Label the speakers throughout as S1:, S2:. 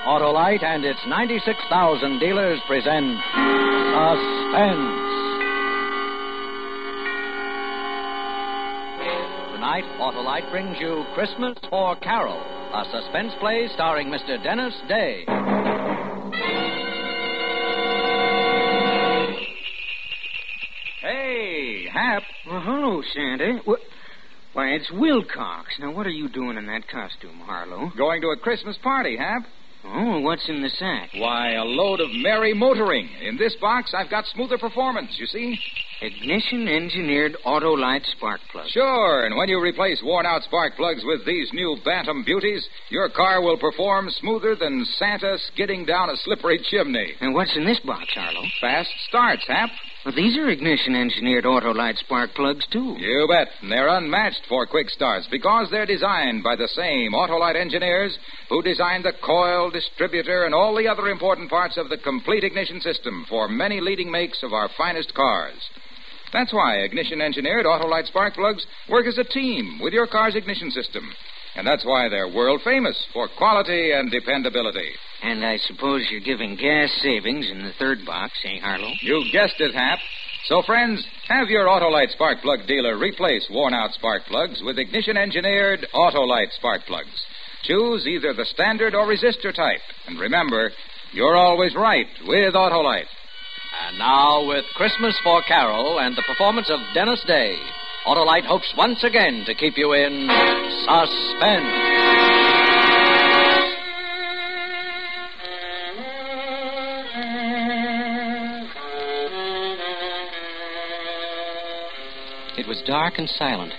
S1: Autolite and its 96,000 dealers present Suspense. Tonight, Autolite brings you Christmas for Carole, a suspense play starring Mr. Denis Day.
S2: Hey, Hap.
S3: Well, hello, Sandy. Why, it's Wilcox. Now, what are you doing in that costume, Harlow?
S2: Going to a Christmas party, Hap.
S3: Oh, what's in the sack?
S2: Why, a load of merry motoring. In this box, I've got smoother performance, you see?
S3: Ignition-engineered Autolite spark plugs.
S2: Sure, and when you replace worn-out spark plugs with these new Bantam beauties, your car will perform smoother than Santa skidding down a slippery chimney.
S3: And what's in this box, Harlow?
S2: Fast starts, Hap.
S3: Well, these are ignition-engineered Autolite spark plugs, too.
S2: You bet. And they're unmatched for quick starts because they're designed by the same Autolite engineers who designed the coil, distributor, and all the other important parts of the complete ignition system for many leading makes of our finest cars. That's why ignition-engineered Autolite spark plugs work as a team with your car's ignition system. And that's why they're world-famous for quality and dependability.
S3: And I suppose you're giving gas savings in the third box, eh, Harlow?
S2: You guessed it, Hap. So, friends, have your Autolite spark plug dealer replace worn-out spark plugs with ignition-engineered Autolite spark plugs. Choose either the standard or resistor type. And remember, you're always right with Autolite.
S1: And now, with Christmas for Carole and the performance of Denis Day, Autolite hopes once again to keep you in suspense.
S4: It was dark and silent.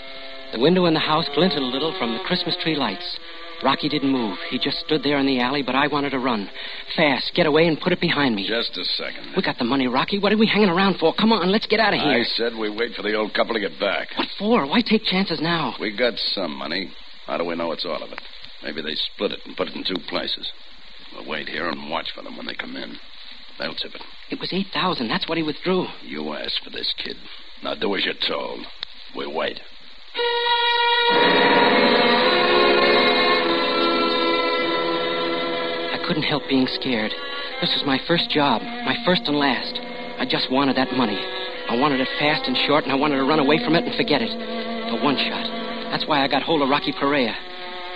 S4: The window in the house glinted a little from the Christmas tree lights. Rocky didn't move. He just stood there in the alley, but I wanted to run. Fast, get away and put it behind me.
S5: Just a second.
S4: We got the money, Rocky. What are we hanging around for? Come on, let's get out of here.
S5: I said we wait for the old couple to get back.
S4: What for? Why take chances now?
S5: We got some money. How do we know it's all of it? Maybe they split it and put it in two places. We'll wait here and watch for them when they come in. They'll tip it.
S4: It was $8,000. That's what he withdrew.
S5: You asked for this, kid. Now do as you're told. We wait.
S4: I couldn't help being scared. This was my first job, my first and last. I just wanted that money. I wanted it fast and short, and I wanted to run away from it and forget it. The one shot. That's why I got hold of Rocky Correa.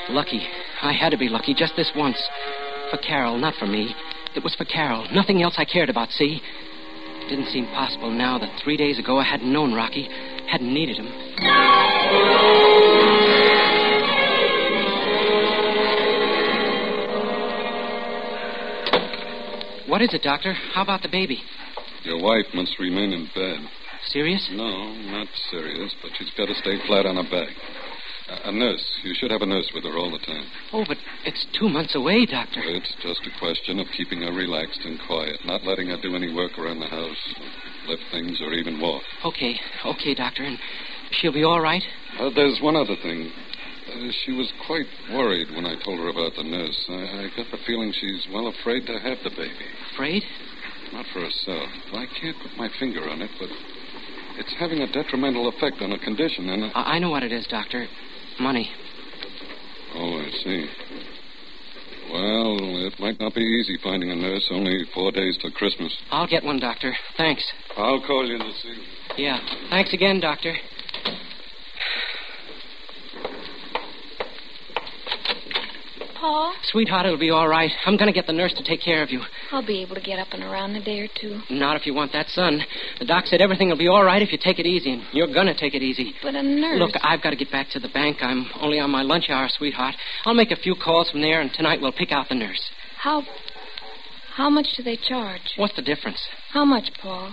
S4: Lucky. I had to be lucky just this once. For Carole, not for me. It was for Carole. Nothing else I cared about, see? It didn't seem possible now that 3 days ago I hadn't known Rocky, hadn't needed him. What is it, Doctor? How about the baby?
S6: Your wife must remain in bed.
S4: Serious?
S6: No, not serious, but she's got to stay flat on her back. A nurse. You should have a nurse with her all the time.
S4: Oh, but it's 2 months away, Doctor.
S6: It's just a question of keeping her relaxed and quiet, not letting her do any work around the house, lift things, or even walk.
S4: Okay, Doctor. And she'll be all right?
S6: There's one other thing. She was quite worried when I told her about the nurse. I got the feeling she's, afraid to have the baby.
S4: Afraid?
S6: Not for herself. I can't put my finger on it, but it's having a detrimental effect on her condition, and...
S4: I know what it is, Doctor. Money.
S6: Oh, I see. Well, it might not be easy finding a nurse. Only 4 days till Christmas.
S4: I'll get one, Doctor. Thanks.
S6: I'll call you this evening.
S4: Yeah. Thanks again, Doctor.
S7: Paul?
S4: Sweetheart, it'll be all right. I'm going to get the nurse to take care of you.
S7: I'll be able to get up and around in a day or two.
S4: Not if you want that, son. The doc said everything will be all right if you take it easy, and you're going to take it easy.
S7: But a nurse...
S4: Look, I've got to get back to the bank. I'm only on my lunch hour, sweetheart. I'll make a few calls from there, and tonight we'll pick out the nurse.
S7: How much do they charge?
S4: What's the difference?
S7: How much, Paul?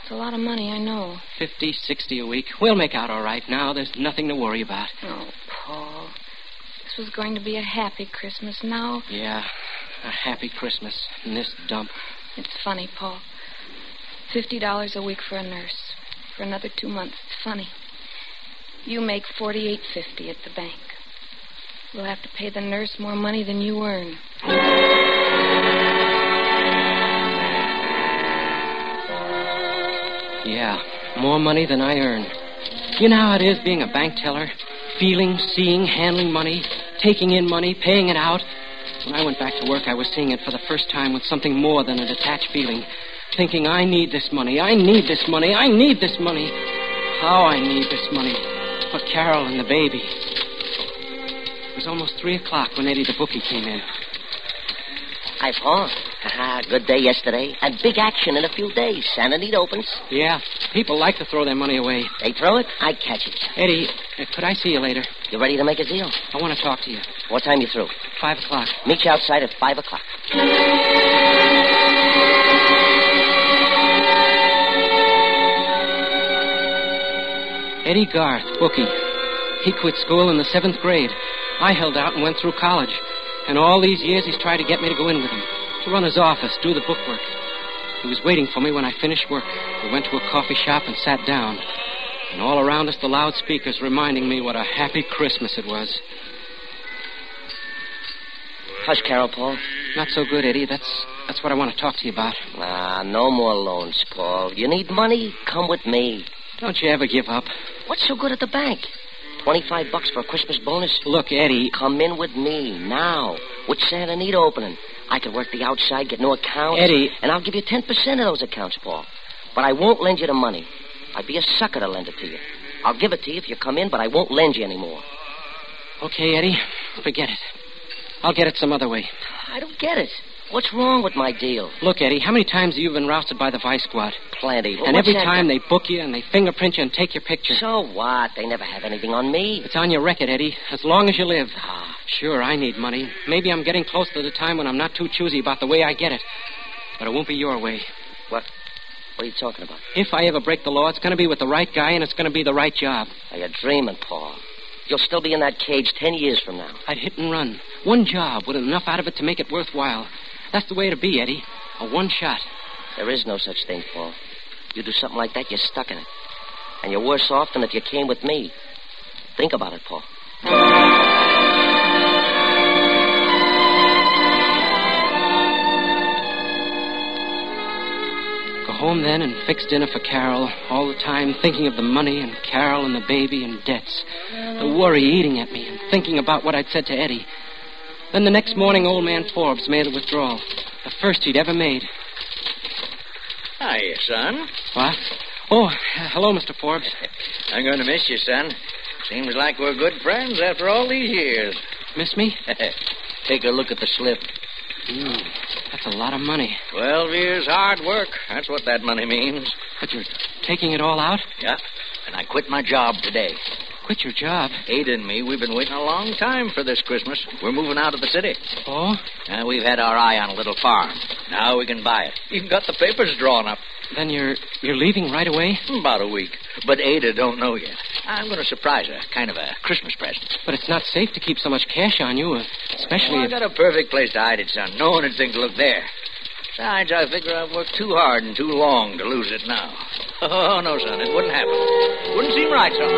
S7: It's a lot of money, I know.
S4: 50, 60 a week. We'll make out all right now. There's nothing to worry about.
S7: Oh, Paul... This was going to be a happy Christmas. Now...
S4: Yeah, a happy Christmas in this dump.
S7: It's funny, Paul. $50 a week for a nurse. For another 2 months. It's funny. You make $48.50 at the bank. We'll have to pay the nurse more money than you earn.
S4: Yeah, more money than I earn. You know how it is being a bank teller? Feeling, seeing, handling money, taking in money, paying it out. When I went back to work, I was seeing it for the first time with something more than a detached feeling. Thinking, I need this money. I need this money. I need this money. How I need this money. For Carole and the baby. It was almost 3 o'clock when Eddie the bookie came in.
S8: Hi, Paul. Good day yesterday. And big action in a few days. Santa Anita opens.
S4: Yeah, people like to throw their money away.
S8: They throw it, I catch it.
S4: Eddie, could I see you later?
S8: You ready to make a deal?
S4: I want to talk to you.
S8: What time you through?
S4: 5 o'clock.
S8: Meet you outside at 5 o'clock.
S4: Eddie Garth, bookie. He quit school in the 7th grade. I held out and went through college. And all these years he's tried to get me to go in with him. To run his office, do the bookwork. He was waiting for me when I finished work. We went to a coffee shop and sat down. And all around us, the loudspeakers reminding me what a happy Christmas it was.
S8: Hush, Carole, Paul.
S4: Not so good, Eddie. That's what I want to talk to you about.
S8: No more loans, Paul. You need money? Come with me.
S4: Don't you ever give up.
S8: What's so good at the bank? $25 for a Christmas bonus?
S4: Look, Eddie.
S8: Come in with me now. With Santa Anita opening. I could work the outside, get new accounts.
S4: Eddie.
S8: And I'll give you 10% of those accounts, Paul. But I won't lend you the money. I'd be a sucker to lend it to you. I'll give it to you if you come in, but I won't lend you anymore.
S4: Okay, Eddie. Forget it. I'll get it some other way.
S8: I don't get it. What's wrong with my deal?
S4: Look, Eddie, how many times have you been rousted by the Vice Squad?
S8: Plenty.
S4: And every time they book you and they fingerprint you and take your picture.
S8: So what? They never have anything on me.
S4: It's on your record, Eddie, as long as you live. Sure, I need money. Maybe I'm getting close to the time when I'm not too choosy about the way I get it. But it won't be your way.
S8: What are you talking about?
S4: If I ever break the law, it's going to be with the right guy and it's going to be the right job.
S8: Are you dreaming, Paul? You'll still be in that cage 10 years from now.
S4: I'd hit and run. One job with enough out of it to make it worthwhile. That's the way to be, Eddie. A one shot.
S8: There is no such thing, Paul. You do something like that, you're stuck in it. And you're worse off than if you came with me. Think about it, Paul.
S4: Go home then and fix dinner for Carole, all the time thinking of the money and Carole and the baby and debts. The worry eating at me and thinking about what I'd said to Eddie. Then the next morning, old man Forbes made a withdrawal. The first he'd ever made.
S9: Hiya, son.
S4: What? Oh, hello, Mr. Forbes.
S9: I'm going to miss you, son. Seems like we're good friends after all these years.
S4: Miss me?
S9: Take a look at the slip.
S4: That's a lot of money.
S9: 12 years hard work. That's what that money means.
S4: But you're taking it all out?
S9: Yeah, and I quit my job today.
S4: Quit your job?
S9: Ada and me, we've been waiting a long time for this Christmas. We're moving out of the city.
S4: Oh?
S9: We've had our eye on a little farm. Now we can buy it. Even got the papers drawn up.
S4: Then you're leaving right away?
S9: About a week. But Ada don't know yet. I'm going to surprise her. Kind of a Christmas present.
S4: But it's not safe to keep so much cash on you, especially
S9: I got a perfect place to hide it, son. No one would think to look there. Besides, I figure I've worked too hard and too long to lose it now. Oh, no, son, it wouldn't happen. Wouldn't seem right somehow.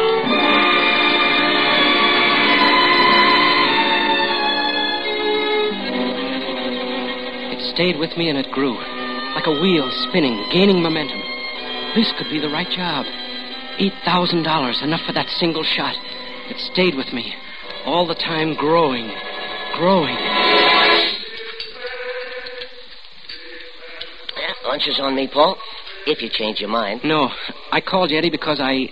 S4: It stayed with me and it grew. Like a wheel spinning, gaining momentum. This could be the right job. $8,000, enough for that single shot. It stayed with me. All the time growing.
S8: Lunch is on me, Paul. If you change your mind.
S4: No, I called you, Eddie, because I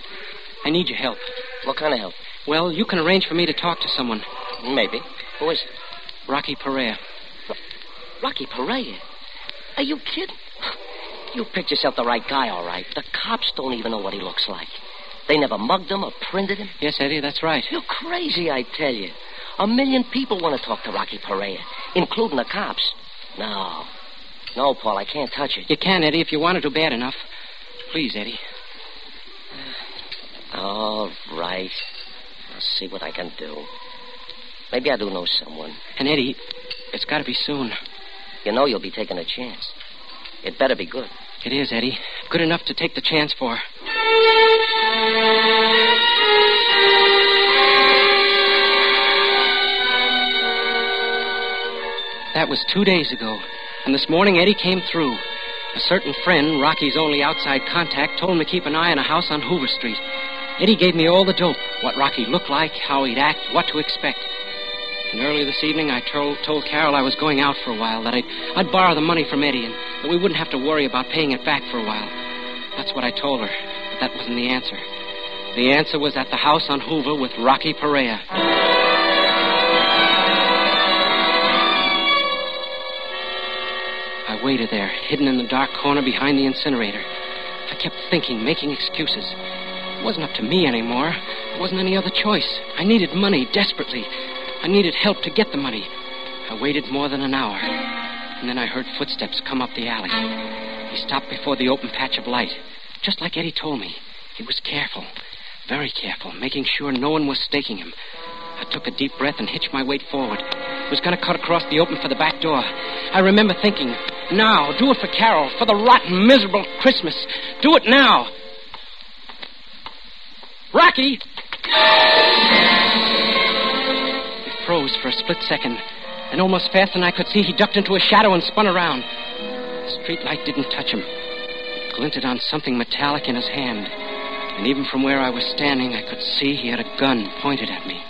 S4: need your help.
S8: What kind of help?
S4: Well, you can arrange for me to talk to someone.
S8: Maybe. Who is it?
S4: Rocky Correa.
S8: Rocky Correa? Are you kidding? You picked yourself the right guy, all right. The cops don't even know what he looks like. They never mugged him or printed him.
S4: Yes, Eddie, that's right.
S8: You're crazy, I tell you. 1 million people want to talk to Rocky Correa, including the cops. No, Paul, I can't touch it.
S4: You can, Eddie, if you want to bad enough. Please, Eddie.
S8: All right. I'll see what I can do. Maybe I do know someone.
S4: And, Eddie, it's got to be soon.
S8: You know you'll be taking a chance. It better be good.
S4: It is, Eddie. Good enough to take the chance for. That was 2 days ago. And this morning, Eddie came through. A certain friend, Rocky's only outside contact, told him to keep an eye on a house on Hoover Street. Eddie gave me all the dope. What Rocky looked like, how he'd act, what to expect. And early this evening, I told Carole I was going out for a while, that I'd borrow the money from Eddie, and that we wouldn't have to worry about paying it back for a while. That's what I told her, but that wasn't the answer. The answer was at the house on Hoover with Rocky Correa. I waited there, hidden in the dark corner behind the incinerator. I kept thinking, making excuses. It wasn't up to me anymore. There wasn't any other choice. I needed money desperately. I needed help to get the money. I waited more than an hour, and then I heard footsteps come up the alley. He stopped before the open patch of light, just like Eddie told me. He was careful, very careful, making sure no one was staking him. I took a deep breath and hitched my weight forward. I was going to cut across the open for the back door. I remember thinking, now, do it for Carole, for the rotten, miserable Christmas. Do it now. Rocky! He froze for a split second, and almost faster than I could see, he ducked into a shadow and spun around. The street light didn't touch him. It glinted on something metallic in his hand, and even from where I was standing, I could see he had a gun pointed at me.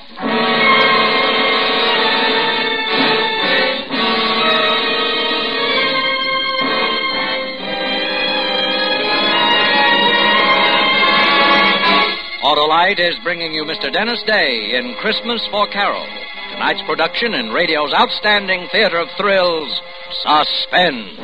S1: Autolite is bringing you Mr. Denis Day in Christmas for Carole. Tonight's production in radio's outstanding theater of thrills, Suspense.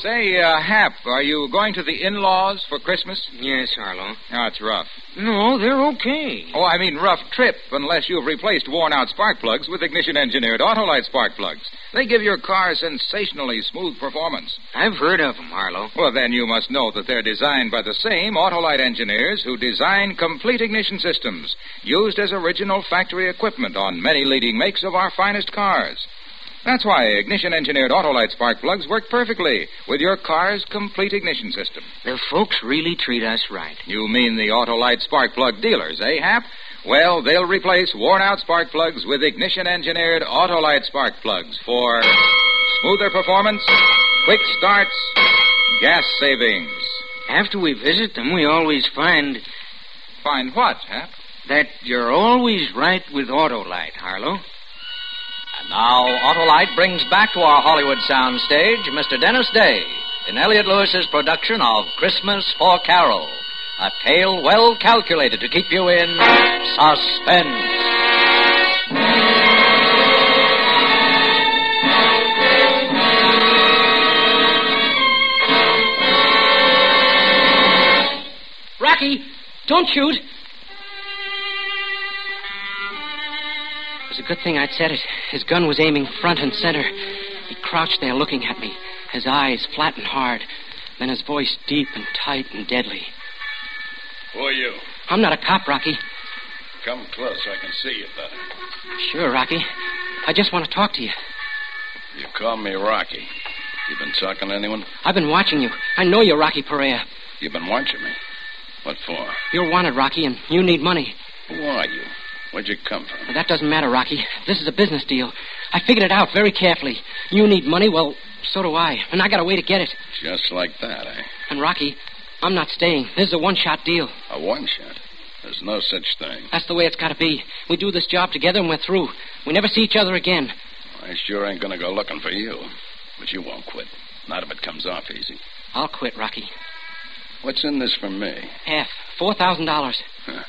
S2: Say, Hap, are you going to the in-laws for Christmas?
S3: Yes, Harlow.
S2: Oh, it's rough.
S3: No, they're okay.
S2: Oh, I mean rough trip, unless you've replaced worn-out spark plugs with ignition-engineered Autolite spark plugs. They give your car sensationally smooth performance.
S3: I've heard of them, Harlow.
S2: Well, then you must know that they're designed by the same Autolite engineers who design complete ignition systems, used as original factory equipment on many leading makes of our finest cars. That's why ignition-engineered Autolite spark plugs work perfectly with your car's complete ignition system.
S3: The folks really treat us right.
S2: You mean the Autolite spark plug dealers, eh, Hap? Well, they'll replace worn-out spark plugs with ignition-engineered Autolite spark plugs for smoother performance, quick starts, gas savings.
S3: After we visit them, we always find...
S2: Find what, Hap?
S3: That you're always right with Autolite, Harlow.
S1: And now, Autolite brings back to our Hollywood soundstage Mr. Denis Day in Elliott Lewis's production of Christmas for Carole, a tale well calculated to keep you in suspense.
S4: Rocky, don't shoot. It was a good thing I'd said it. His gun was aiming front and center. He crouched there looking at me, his eyes flat and hard, then his voice deep and tight and deadly.
S5: Who are you?
S4: I'm not a cop, Rocky.
S5: Come close so I can see you better.
S4: Sure, Rocky. I just want to talk to you.
S5: You call me Rocky. You been talking to anyone?
S4: I've been watching you. I know you're Rocky Correa.
S5: You've been watching me? What for?
S4: You're wanted, Rocky, and you need money.
S5: Who are you? Where'd you come from?
S4: Well, that doesn't matter, Rocky. This is a business deal. I figured it out very carefully. You need money, well, so do I. And I got a way to get it.
S5: Just like that, eh?
S4: And, Rocky, I'm not staying. This is a one-shot deal.
S5: A one-shot? There's no such thing.
S4: That's the way it's got to be. We do this job together and we're through. We never see each other again.
S5: I sure ain't gonna go looking for you. But you won't quit. Not if it comes off easy.
S4: I'll quit, Rocky.
S5: What's in this for me?
S4: Half. $4,000.
S5: Huh.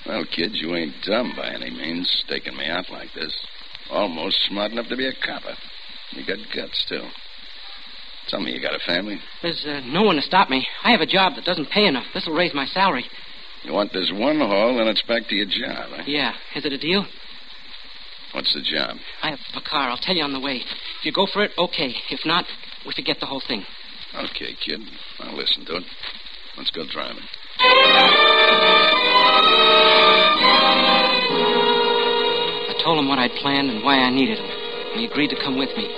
S5: Well, kid, you ain't dumb by any means, staking me out like this. Almost smart enough to be a copper. You got guts, too. Tell me you got a family?
S4: There's no one to stop me. I have a job that doesn't pay enough. This'll raise my salary.
S5: You want this one haul, and it's back to your job, eh?
S4: Yeah. Is it a deal?
S5: What's the job?
S4: I have a car. I'll tell you on the way. If you go for it, okay. If not, we forget the whole thing.
S5: Okay, kid. I'll listen to it. Let's go driving.
S4: I told him what I'd planned and why I needed him, and he agreed to come with me.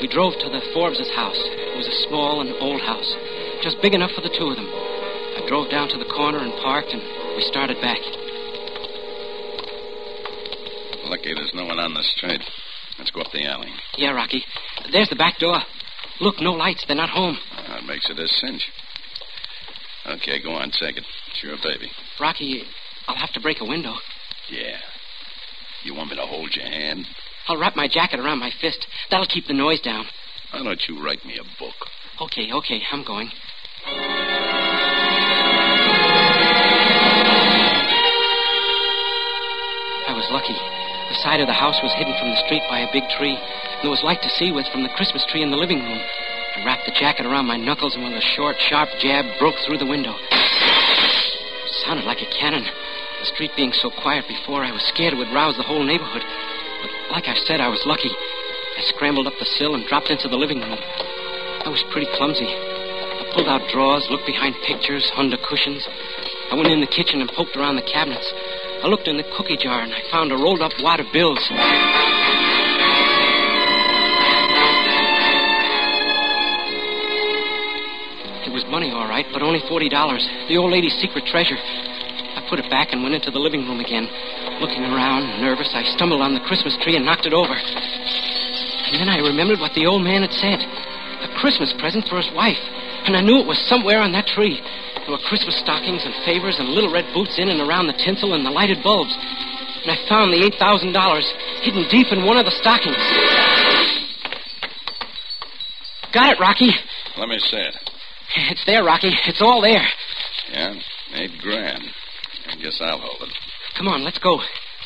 S4: We drove to the Forbes' house. It was a small and old house, just big enough for the two of them. I drove down to the corner and parked, and we started back.
S5: Lucky there's no one on the street. Let's go up the alley.
S4: Yeah, Rocky. There's the back door. Look, no lights. They're not home.
S5: That makes it a cinch. Okay, go on, take it. It's your baby.
S4: Rocky, I'll have to break a window.
S5: Yeah. You want me to hold your hand?
S4: I'll wrap my jacket around my fist. That'll keep the noise down.
S5: Why don't you write me a book?
S4: Okay, I'm going. I was lucky. The side of the house was hidden from the street by a big tree. And there was light to see with from the Christmas tree in the living room. I wrapped the jacket around my knuckles and with a short, sharp jab broke through the window. It sounded like a cannon. The street being so quiet before, I was scared it would rouse the whole neighborhood. But like I said, I was lucky. I scrambled up the sill and dropped into the living room. I was pretty clumsy. I pulled out drawers, looked behind pictures, under cushions. I went in the kitchen and poked around the cabinets. I looked in the cookie jar and I found a rolled up wad of bills. It was money, all right, but only $40. The old lady's secret treasure. I put it back and went into the living room again. Looking around, nervous, I stumbled on the Christmas tree and knocked it over. And then I remembered what the old man had said. A Christmas present for his wife. And I knew it was somewhere on that tree. There were Christmas stockings and favors and little red boots in and around the tinsel and the lighted bulbs. And I found the $8,000 hidden deep in one of the stockings. Got it, Rocky.
S5: Let me see it.
S4: It's there, Rocky. It's all there.
S5: Yeah, $8,000. I guess I'll hold it.
S4: Come on, let's go.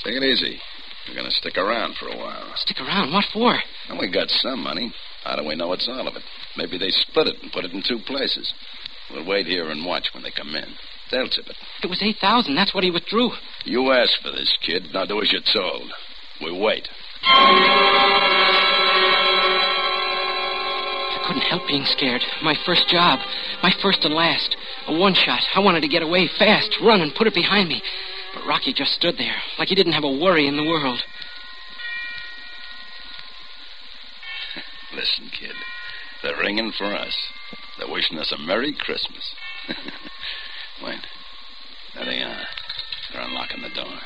S5: Take it easy. We're going to stick around for a while.
S4: Stick around? What for?
S5: And we got some money. How do we know it's all of it? Maybe they split it and put it in two places. We'll wait here and watch when they come in. They'll tip it.
S4: It was $8,000. That's what he withdrew.
S5: You asked for this, kid. Now do as you're told. We wait.
S4: I couldn't help being scared. My first job. My first and last. A one-shot. I wanted to get away fast, run, and put it behind me. But Rocky just stood there, like he didn't have a worry in the world.
S5: Listen, kid. They're ringing for us. They're wishing us a Merry Christmas. Wait. There they are. They're unlocking the door.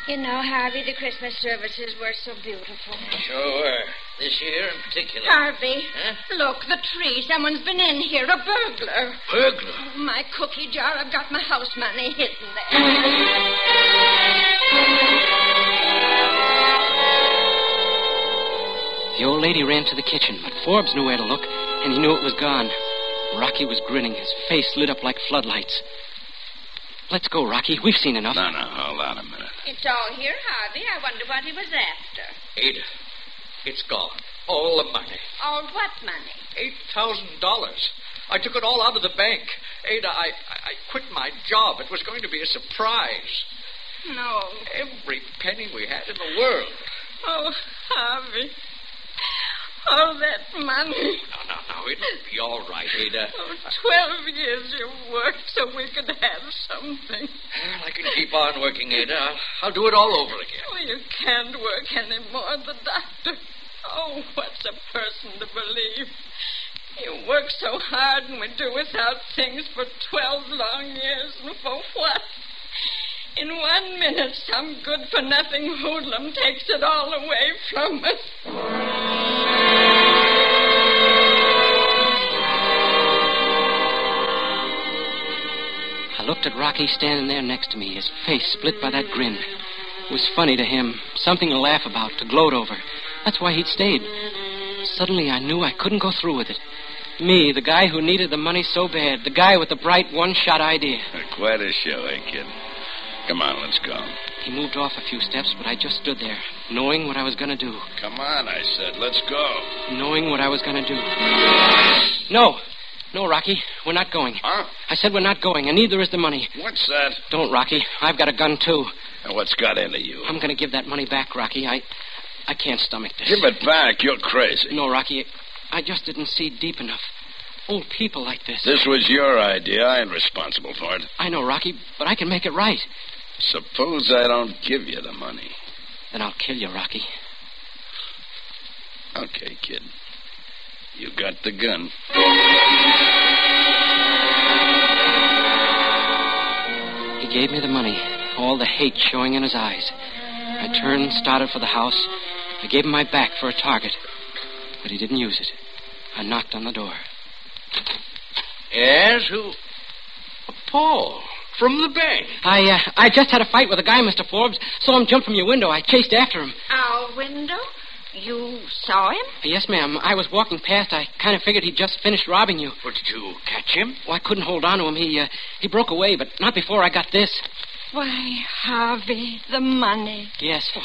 S10: You know, Harvey, the Christmas services were so beautiful.
S9: Sure were. This year in particular.
S10: Harvey,
S9: Huh?
S10: look, the tree. Someone's been in here. A burglar.
S9: Burglar?
S10: Oh, my cookie jar. I've got my house money hidden there.
S4: The old lady ran to the kitchen, but Forbes knew where to look, and he knew it was gone. Rocky was grinning, his face lit up like floodlights. Let's go, Rocky. We've seen enough.
S5: No, hold on a minute.
S10: It's all here, Harvey. I wonder what he was after.
S9: Ada, it's gone. All the money.
S10: All what money?
S9: $8,000. I took it all out of the bank. Ada, I quit my job. It was going to be a surprise.
S10: No.
S9: Every penny we had in the world.
S10: Oh, Harvey. All that money.
S9: No, it'll be all right, Ada.
S10: Oh, 12 years you worked so we could have something.
S9: Well, I can keep on working, Ada. I'll do it all over again.
S10: Oh, you can't work anymore. The doctor. Oh, what's a person to believe? You work so hard and we do without things for 12 long years. And for what? In 1 minute, some good-for-nothing hoodlum takes it all away from us.
S4: I looked at Rocky standing there next to me, his face split by that grin. It was funny to him, something to laugh about, to gloat over. That's why he'd stayed. Suddenly I knew I couldn't go through with it. Me, the guy who needed the money so bad, the guy with the bright one-shot idea.
S5: Quite a show, eh, kid? Come on, let's go.
S4: He moved off a few steps, but I just stood there, knowing what I was going to do.
S5: Come on, I said. Let's go.
S4: Knowing what I was going to do. No, Rocky. We're not going.
S5: Huh?
S4: I said we're not going, and neither is the money.
S5: What's that?
S4: Don't, Rocky. I've got a gun, too.
S5: And what's got into you?
S4: I'm going to give that money back, Rocky. I can't stomach this.
S5: Give it back. You're crazy.
S4: No, Rocky. I just didn't see deep enough. Old people like this.
S5: This was your idea. I ain't responsible for it.
S4: I know, Rocky, but I can make it right.
S5: Suppose I don't give you the money.
S4: Then I'll kill you, Rocky.
S5: Okay, kid. You got the gun.
S4: He gave me the money, all the hate showing in his eyes. I turned and started for the house. I gave him my back for a target, but he didn't use it. I knocked on the door.
S9: Yes, who? Paul, from the bank.
S4: I just had a fight with a guy, Mr. Forbes. Saw him jump from your window. I chased after him.
S10: Our window? You saw him?
S4: Yes, ma'am. I was walking past. I kind of figured he'd just finished robbing you.
S9: Well, did you catch him?
S4: Well, I couldn't hold on to him. He broke away, but not before I got this.
S10: Why, Harvey, the money.
S4: Yes.
S9: Oh,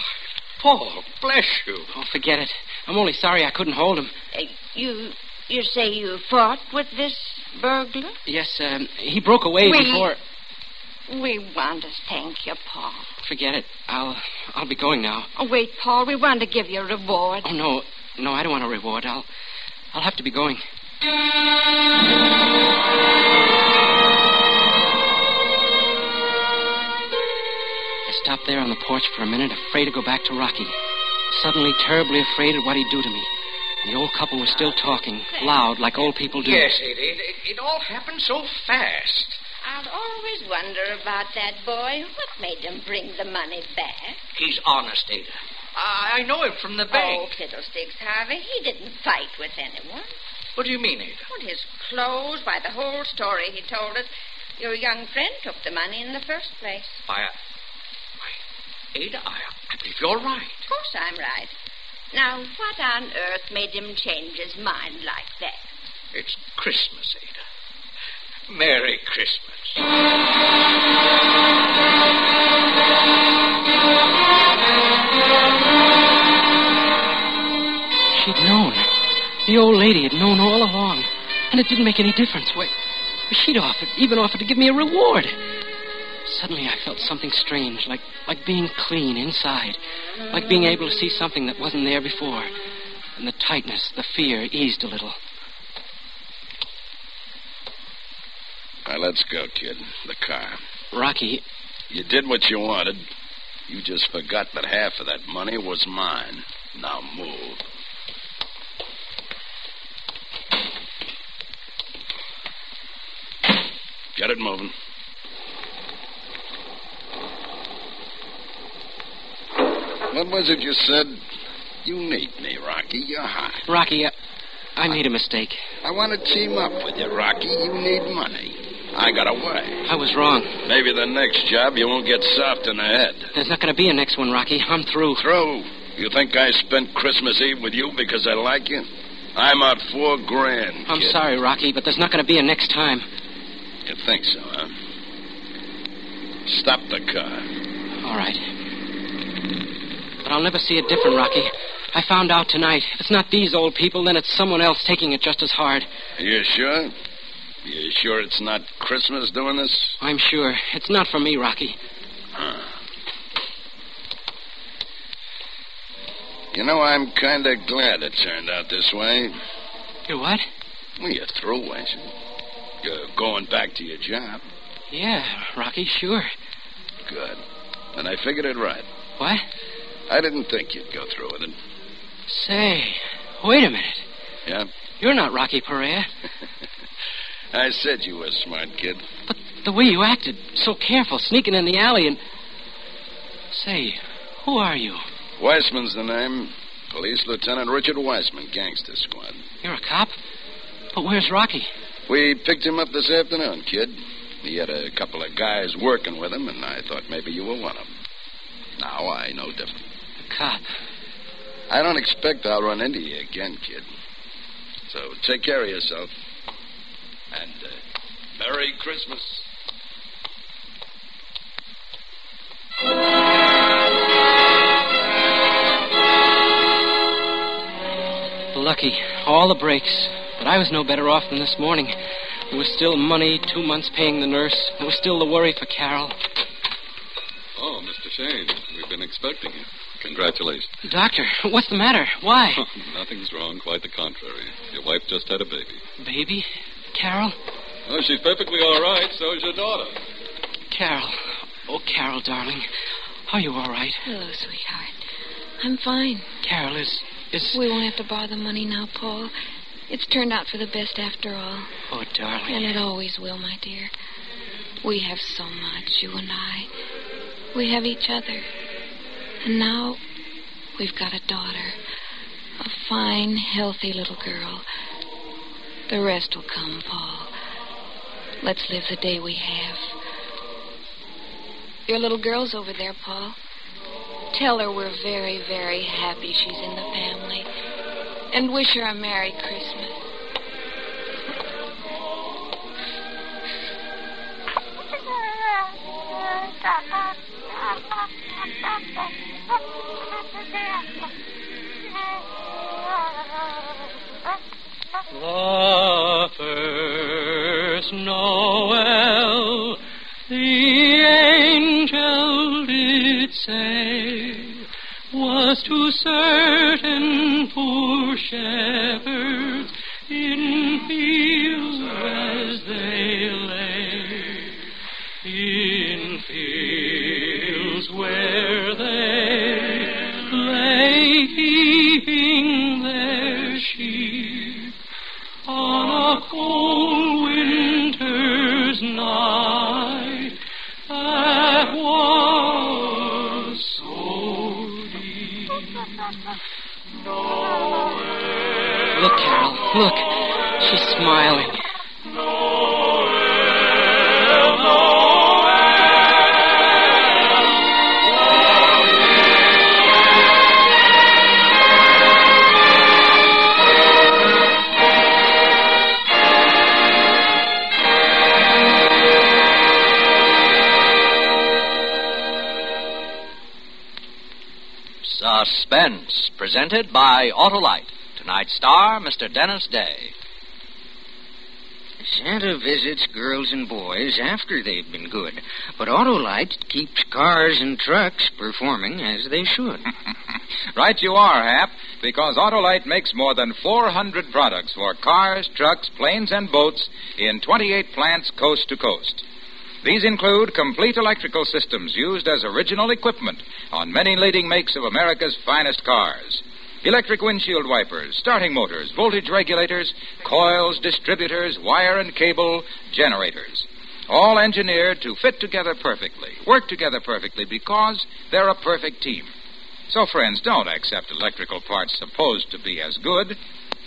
S9: Paul, bless you.
S4: Oh, forget it. I'm only sorry I couldn't hold him.
S10: You say you fought with this burglar?
S4: Yes, he broke away before...
S10: We want to thank you, Paul.
S4: Forget it. I'll be going now.
S10: Oh, wait, Paul. We want to give you a reward.
S4: Oh, no. No, I don't want a reward. I'll have to be going. I stopped there on the porch for a minute, afraid to go back to Rocky. Suddenly, terribly afraid of what he'd do to me. The old couple was still talking, loud, like old people do.
S9: Yes, it all happened so fast.
S11: I'll always wonder about that boy. What made him bring the money back?
S9: He's honest, Ada. I know him from the bank.
S11: Oh, fiddlesticks, Harvey. He didn't fight with anyone.
S9: What do you mean, Ada?
S11: Well, his clothes, by the whole story he told us, your young friend took the money in the first place.
S9: Ada, I believe you're right.
S11: Of course I'm right. Now, what on earth made him change his mind like that?
S9: It's Christmas, Ada. Merry Christmas.
S4: She'd known. The old lady had known all along. And it didn't make any difference. Why, she'd even offered to give me a reward. Suddenly I felt something strange, like being clean inside. Like being able to see something that wasn't there before. And the tightness, the fear eased a little.
S5: Now, let's go, kid. The car.
S4: Rocky.
S5: You did what you wanted. You just forgot that half of that money was mine. Now move. Get it moving. What was it you said? You need me, Rocky. You're hot.
S4: Rocky, I made a mistake.
S5: I want to team up with you, Rocky. You need money. I got away.
S4: I was wrong.
S5: Maybe the next job you won't get soft in the head.
S4: There's not going to be a next one, Rocky. I'm through.
S5: Through? You think I spent Christmas Eve with you because I like you? I'm out $4 grand.
S4: I'm sorry, Rocky, but there's not going to be a next time.
S5: You think so, huh? Stop the car.
S4: All right. But I'll never see it different, Rocky. I found out tonight. If it's not these old people, then it's someone else taking it just as hard.
S5: Are you sure? You sure it's not Christmas doing this?
S4: I'm sure. It's not for me, Rocky.
S5: Huh. You know, I'm kind of glad it turned out this way.
S4: You what?
S5: Well, you're through, ain't you? You're going back to your job.
S4: Yeah, Rocky, sure.
S5: Good. And I figured it right.
S4: What?
S5: I didn't think you'd go through with it.
S4: Say, wait a minute.
S5: Yeah?
S4: You're not Rocky Correa.
S5: I said you were a smart kid.
S4: But the way you acted, so careful, sneaking in the alley and... Say, who are you?
S5: Weissman's the name. Police Lieutenant Richard Weissman, Gangster Squad.
S4: You're a cop? But where's Rocky?
S5: We picked him up this afternoon, kid. He had a couple of guys working with him, and I thought maybe you were one of them. Now I know different.
S4: A cop?
S5: I don't expect I'll run into you again, kid. So take care of yourself. And Merry Christmas.
S4: Lucky. All the breaks. But I was no better off than this morning. There was still money, 2 months paying the nurse. There was still the worry for Carole.
S6: Oh, Mr. Shane, we've been expecting you. Congratulations.
S4: Doctor, what's the matter? Why?
S6: Nothing's wrong, quite the contrary. Your wife just had a baby.
S4: Baby? Carole?
S6: Oh, she's perfectly all right. So is your daughter.
S4: Carole. Oh, Carole, darling. Are you all right?
S7: Hello, sweetheart. I'm fine.
S4: Carole, is...
S7: We won't have to borrow the money now, Paul. It's turned out for the best after all.
S4: Oh, darling.
S7: And it always will, my dear. We have so much, you and I. We have each other. And now we've got a daughter. A fine, healthy little girl. The rest will come, Paul. Let's live the day we have. Your little girl's over there, Paul. Tell her we're very, very happy she's in the family. And wish her a Merry Christmas.
S12: The first Noel, the angel did say, was to certain poor shepherds in fields as they lay, in fields where they lay keeping their sheep on a cold winter's night that was so deep.
S4: Look, Carol, look. She's smiling.
S1: Suspense, presented by Autolite. Tonight's star, Mr. Denis Day.
S3: Santa visits girls and boys after they've been good, but Autolite keeps cars and trucks performing as they should.
S2: Right you are, Hap, because Autolite makes more than 400 products for cars, trucks, planes, and boats in 28 plants coast to coast. These include complete electrical systems used as original equipment on many leading makes of America's finest cars. Electric windshield wipers, starting motors, voltage regulators, coils, distributors, wire and cable, generators. All engineered to fit together perfectly, work together perfectly because they're a perfect team. So, friends, don't accept electrical parts supposed to be as good.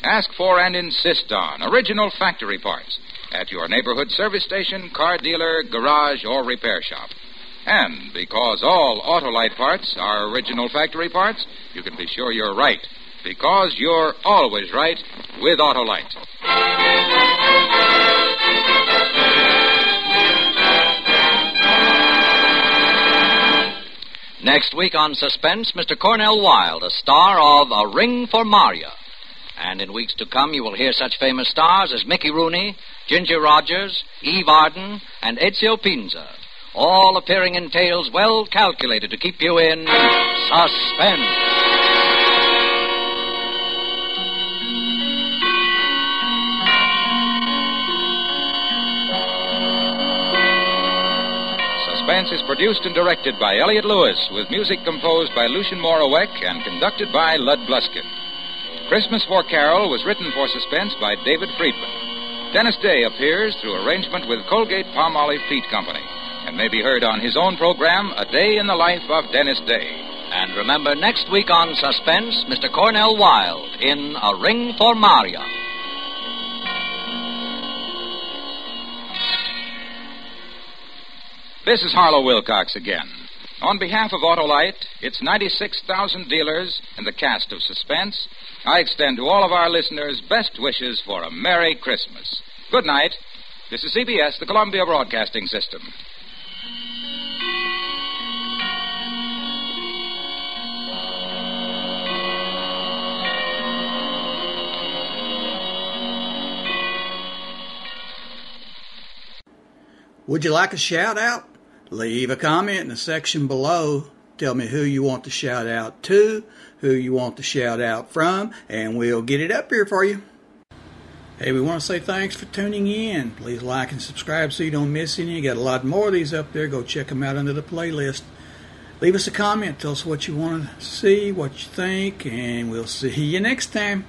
S2: Ask for and insist on original factory parts at your neighborhood service station, car dealer, garage, or repair shop. And because all Autolite parts are original factory parts, you can be sure you're right, because you're always right with Autolite.
S1: Next week on Suspense, Mr. Cornell Wilde, a star of A Ring for Maria. And in weeks to come, you will hear such famous stars as Mickey Rooney, Ginger Rogers, Eve Arden, and Ezio Pinza, all appearing in tales well calculated to keep you in suspense.
S2: Suspense is produced and directed by Elliott Lewis, with music composed by Lucien Moraweck and conducted by Lud Bluskin. Christmas for Carole was written for Suspense by David Freidman. Denis Day appears through arrangement with Colgate-Palmolive Peat Company and may be heard on his own program, A Day in the Life of Denis Day.
S1: And remember, next week on Suspense, Mr. Cornell Wilde in A Ring for Maria.
S2: This is Harlow Wilcox again. On behalf of Autolite, its 96,000 dealers, and the cast of Suspense, I extend to all of our listeners best wishes for a Merry Christmas. Good night. This is CBS, the Columbia Broadcasting System.
S13: Would you like a shout-out? Leave a comment in the section below. Tell me who you want to shout out to, who you want to shout out from, and we'll get it up here for you. Hey, we want to say thanks for tuning in. Please like and subscribe so you don't miss any. You got a lot more of these up there. Go check them out under the playlist. Leave us a comment. Tell us what you want to see, what you think, and we'll see you next time.